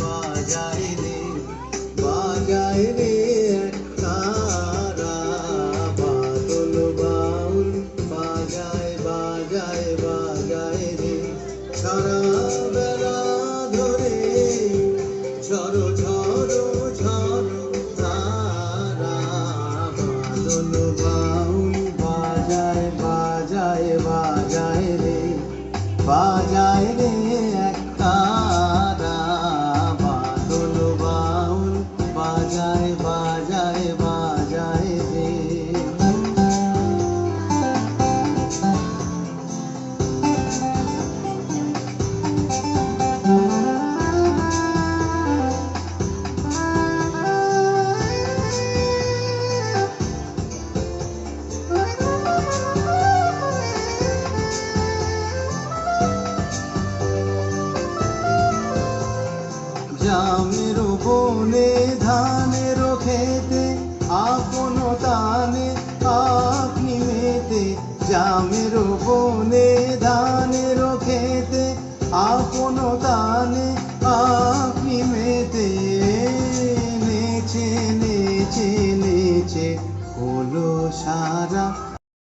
বাজায় রে বাজায় রে তারা বাদল বাউল বাজায় বাজায় বাজায় রে সারা বেলা ধরে ঝড়ো ঝড়ো ঝড়ো তারা বাদল বাউল বাজায় বাজায় বাজায় রে বাজায় রে এক তারা বাদল বাউল বাজায় বাজায় বাজায় রে জামের বনে ধানের খেতে আপন তানে আপনি মেতে জামের বনে ধান